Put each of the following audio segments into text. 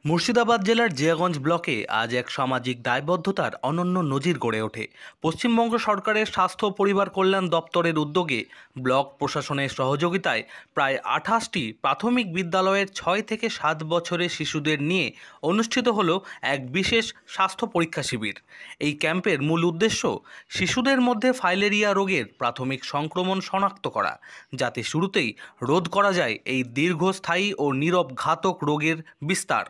মুর্শিদাবাদ জেলার জিয়াগঞ্জ ব্লকে আজ এক সামাজিক দায়বদ্ধতার অনন্য নজির গড়ে ওঠে। পশ্চিমবঙ্গ সরকারের স্বাস্থ্য ও পরিবার কল্যাণ দপ্তরের উদ্যোগে ব্লক প্রশাসনের সহযোগিতায় প্রায় 28টি প্রাথমিক বিদ্যালয়ের 6 থেকে 7 বছরের শিশুদের নিয়ে অনুষ্ঠিত হলো এক বিশেষ স্বাস্থ্য পরীক্ষা শিবির। এই ক্যাম্পের মূল উদ্দেশ্য শিশুদের মধ্যে ফাইলেরিয়া রোগের প্রাথমিক সংক্রমণ শনাক্ত করা, যাতে শুরুতেই রোধ করা যায় এই দীর্ঘস্থায়ী ও নীরব ঘাতক রোগের বিস্তার।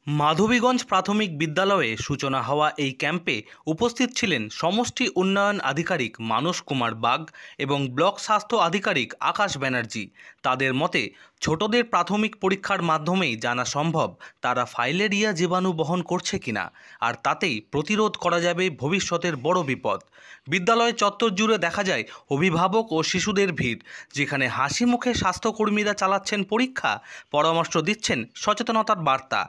মাধবীগঞ্জ প্রাথমিক বিদ্যালয়ে সূচনা হওয়া এই ক্যাম্পে উপস্থিত ছিলেন সমষ্টি উন্নয়ন আধিকারিক মানস কুমার বাগ এবং ব্লক স্বাস্থ্য আধিকারিক আকাশ ব্যানার্জি। তাদের মতে ছোটদের প্রাথমিক পরীক্ষার মাধ্যমেই জানা সম্ভব তারা ফাইলেরিয়া জীবাণু বহন করছে কিনা, আর তাতেই প্রতিরোধ করা যাবে ভবিষ্যতের বড় বিপদ। বিদ্যালয় চত্বর জুড়ে দেখা যায় অভিভাবক ও শিশুদের ভিড়, যেখানে হাসি মুখে স্বাস্থ্যকর্মীরা চালাচ্ছেন পরীক্ষা, পরামর্শ দিচ্ছেন, সচেতনতার বার্তা।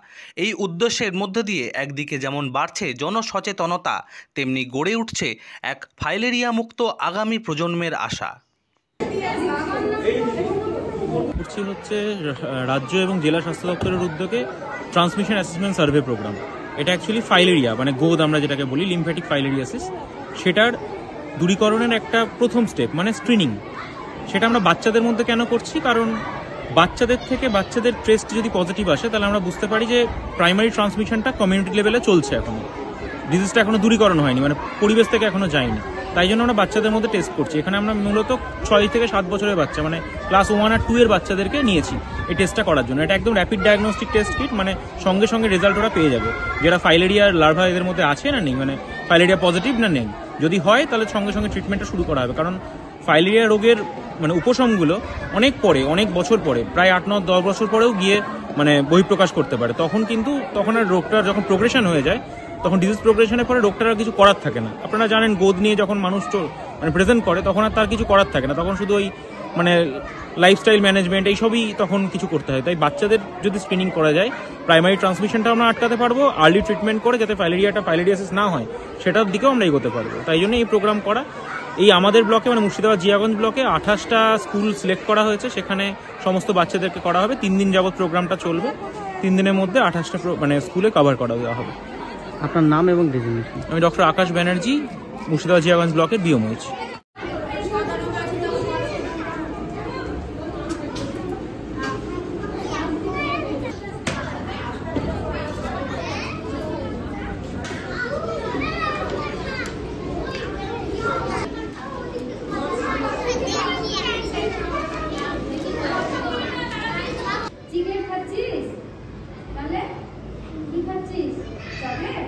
এই উদ্দেশ্যের মধ্যে দিয়ে একদিকে যেমন বাড়ছে জনসচেতনতা, তেমনি গড়ে উঠছে এক ফাইলেরিয়া মুক্ত আগামী প্রজন্মের আশা। হচ্ছে রাজ্য এবং জেলা স্বাস্থ্য দপ্তরের উদ্যোগে ট্রান্সমিশন অ্যাসেসমেন্ট সার্ভে প্রোগ্রাম। এটা অ্যাকচুয়ালি ফাইলেরিয়া মানে গোদ আমরা যেটাকে বলি, লিম্ফ্যাটিক ফাইলেরিয়াসিস, সেটার দূরীকরণের একটা প্রথম স্টেপ মানে স্ক্রিনিং। সেটা আমরা বাচ্চাদের মধ্যে কেন করছি? কারণ বাচ্চাদের থেকে বাচ্চাদের টেস্ট যদি পজিটিভ আসে তাহলে আমরা বুঝতে পারি যে প্রাইমারি ট্রান্সমিশনটা কমিউনিটি লেভেলে চলছে, এখনো ডিজিজটা এখনো দূরীকরণ হয়নি, মানে পরিবেশ থেকে এখনো যায়নি। তাই জন্য আমরা বাচ্চাদের মধ্যে টেস্ট করছি। এখানে আমরা মূলত 6 থেকে 7 বছরের বাচ্চা মানে ক্লাস 1 আর 2 এর বাচ্চাদেরকে নিয়েছি এই টেস্টটা করার জন্য। এটা একদম র্যাপিড ডায়াগনস্টিক টেস্ট কিট, মানে সঙ্গে সঙ্গে রেজাল্ট ওরা পেয়ে যাবে যেটা ফাইলেরিয়ার লার্ভা এদের মধ্যে আছে না নেই, মানে ফাইলেরিয়া পজিটিভ না নেই। যদি হয় তাহলে সঙ্গে সঙ্গে ট্রিটমেন্টটা শুরু করা হবে, কারণ ফাইলেরিয়া রোগের মানে উপশমগুলো অনেক পরে, অনেক বছর পরে, প্রায় 8, 9, 10 বছর পরেও গিয়ে মানে বহিঃপ্রকাশ করতে পারে। তখন আর রোগটা যখন প্রোগ্রেশন হয়ে যায়, তখন ডিজিজ প্রোগ্রেশনের পরে রোগটার আর কিছু করার থাকে না। আপনারা জানেন গোদ নিয়ে যখন মানুষ মানে প্রেজেন্ট করে তখন আর তার কিছু করার থাকে না, তখন শুধু ওই মানে লাইফস্টাইল ম্যানেজমেন্ট এইসবই তখন কিছু করতে হয়। তাই বাচ্চাদের যদি স্ক্রিনিং করা যায়, প্রাইমারি ট্রান্সমিশনটা আমরা আটকাতে পারবো, আর্লি ট্রিটমেন্ট করে যাতে ফাইলেরিয়াসিস না হয় সেটার দিকেও আমরা এগোতে পারবো। তাই জন্য এই প্রোগ্রাম করা। এই আমাদের ব্লকে মানে মুর্শিদাবাদ জিয়াগঞ্জ ব্লকে 28টা স্কুল সিলেক্ট করা হয়েছে, সেখানে সমস্ত বাচ্চাদেরকে করা হবে। 3 দিন যাবত প্রোগ্রামটা চলবে। 3 দিনের মধ্যে 28টা মানে স্কুলে কভার করা দেওয়া হবে। আপনার নাম এবং ডেজিগনেশন? আমি ডক্টর আকাশ ব্যানার্জি, মুর্শিদাবাদ জিয়াগঞ্জ ব্লকের বিওমোইচ। চিকেন খাচ্ছিস? তাহলে কি খাচ্ছিস? চকলেট?